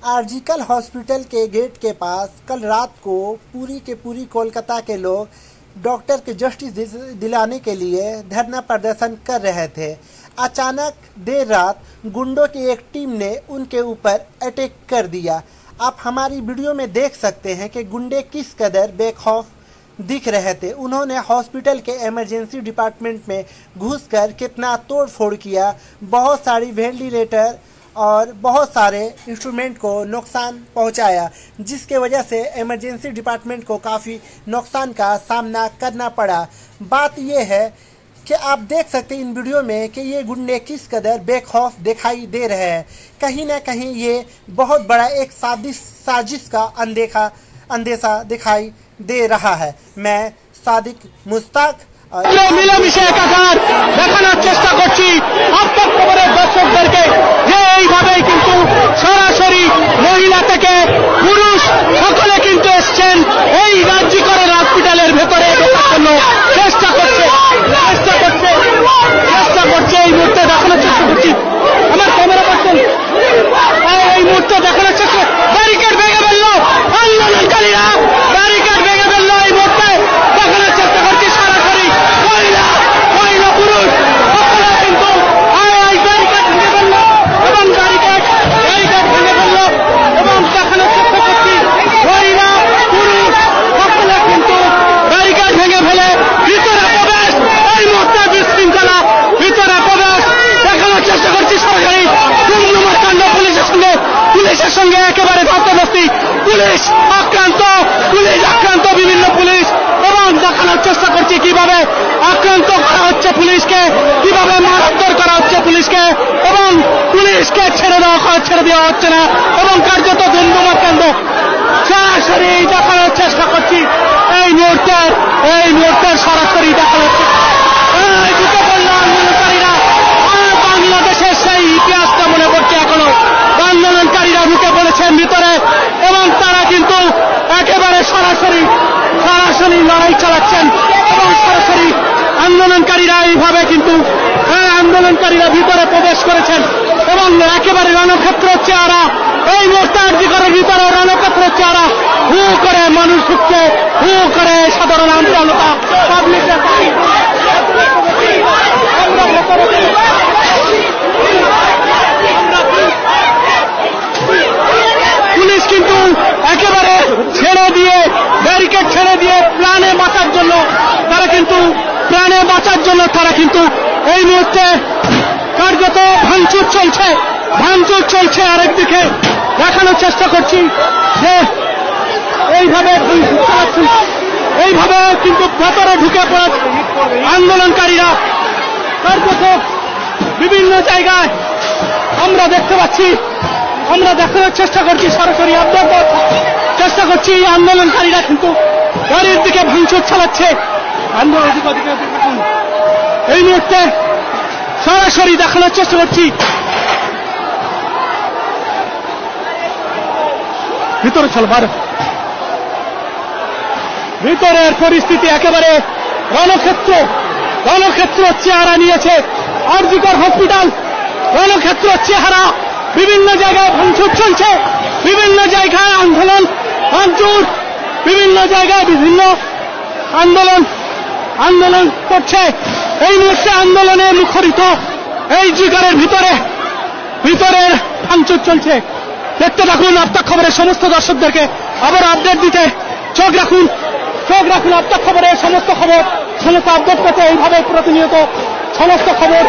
आरजीकल hospital के gate के पास कल रात को पूरी के पूरी कोलकाता के लोग डॉक्टर के जस्टिस दिलाने के लिए धरना प्रदर्शन कर रहे थे। अचानक देर रात गुंडों की एक टीम ने उनके ऊपर अटैक कर दिया। आप हमारी वीडियो में देख सकते हैं कि गुंडे किस कदर बेखौफ दिख रहे थे। उन्होंने हॉस्पिटल के इमरजेंसी डिपार्टमेंट में घुसकर कितना तोड़फोड़ किया, बहुत सारी वेंटिलेटर और बहुत सारे इंस्ट्रूमेंट को नुकसान पहुंचाया, जिसके वजह से इमरजेंसी डिपार्टमेंट को काफ़ी नुकसान का सामना करना पड़ा। बात यह है कि आप देख सकते हैं इन वीडियो में कि ये गुंडे किस कदर बेखौफ दिखाई दे रहे हैं। कहीं ना कहीं ये बहुत बड़ा एक साजिश का अंदेशा दिखाई दे रहा है। मैं सादिक मुस्ताक মিলেমিশে একাকার দেখানোর চেষ্টা করছি আপনার খবরের দর্শকদেরকে যে এইভাবেই কিন্তু সরাসরি মহিলা থেকে পুরুষ সকলে কিন্তু এসছেন এই রাজ্যিকরের হসপিটালের ভেতরে ঢোকার জন্য চেষ্টা করছে এই মুহূর্তে দেখানোর চেষ্টা করছি আমার ক্যামেরা পার্সন এই মুহূর্তে দেখানোর চেষ্টা ব্যারিকেড ভেঙে ফেলল আন্দোলনকারীরা ব্যারিকেড ভেঙে ফেলল এই মুহূর্তে দেখানোর চেষ্টা করছি সরাসরি মহিলা পুরুষ সকলে কিন্তু ব্যারিকেড ভেঙে ফেলল এবং ব্যারিকেড ভেঙে ফেলল এবং দেখানোর চেষ্টা করছি মহিলা পুরুষ সকলে কিন্তু ব্যারিকেড ভেঙে ফেলে ভিতরে প্রবেশ এই মুহূর্তে বিশৃঙ্খলা ভিতরে প্রবেশ দেখানোর চেষ্টা করছি সরাসরি কাণ্ড পুলিশের সঙ্গে একেবারে ধস্তাধস্তি পুলিশ আক্রান্ত বিভিন্ন পুলিশ এবং দেখানোর চেষ্টা করছি কিভাবে আক্রান্ত করা হচ্ছে পুলিশকে, কিভাবে মারধর করা হচ্ছে পুলিশকে এবং পুলিশকে ছেড়ে দেওয়া হচ্ছে না এবং কার্যত ধুন্ধুমাকাণ্ড সরাসরি দেখানোর চেষ্টা করছি এই মুহূর্তের সরাসরি দেখানো হচ্ছে ঢুকে পড়ল আন্দোলনকারীরা। বাংলাদেশের সেই ইতিহাসটা মনে পড়ছে এখনো। আন্দোলনকারীরা ঢুকে পড়েছেন ভিতরে এবং তারা কিন্তু একেবারে সরাসরি লড়াই চালাচ্ছেন এবং সরাসরি আন্দোলনকারীরা এইভাবে কিন্তু আন্দোলনকারীরা ভিতরে প্রবেশ করেছেন এবং একেবারে রণক্ষেত্র চেহারা এই মুহূর্তে আরজিকরের ভিতরে রণক্ষেত্র চেহারা হু করে মানুষ ঢুকছে, হু করে সাধারণ জনতা পাবলিকের পুলিশ কিন্তু একেবারে ব্যারিকেড ছেড়ে দিয়ে প্রাণে বাঁচার জন্য তারা কিন্তু এই মুহূর্তে কার্যত ভাঙচুর চলছে। আরেকদিকে দেখানোর চেষ্টা করছি যে এইভাবে কিন্তু ভেতরে ঢুকে পড়েছে আন্দোলনকারীরা কার্যত বিভিন্ন জায়গায় আমরা দেখতে পাচ্ছি। আমরা দেখানোর চেষ্টা করছি সরাসরি আপনাদের চেষ্টা করছি আন্দোলনকারীরা কিন্তু গাড়ির দিকে ভাঙচুর চালাচ্ছে। এই মুহূর্তে সরাসরি দেখানোর চেষ্টা করছি ভিতরে ভিতরের পরিস্থিতি একেবারে রণক্ষেত্র চেহারা নিয়েছে আরজিকর হসপিটাল। রণক্ষেত্র চেহারা, বিভিন্ন জায়গায় ভাঙচুর চলছে, বিভিন্ন জায়গায় ভাঙচুর, বিভিন্ন জায়গায় বিভিন্ন আন্দোলন করছে। এই মুহূর্তে আন্দোলনে মুখরিত এই জিগারের ভিতরের ভাঙচুর চলছে। দেখতে থাকুন আপনার খবরের সমস্ত দর্শকদেরকে আবার আপডেট দিতে চোখ রাখুন আপনার খবরের সমস্ত আপডেট পেতে এইভাবে প্রতিনিয়ত সমস্ত খবর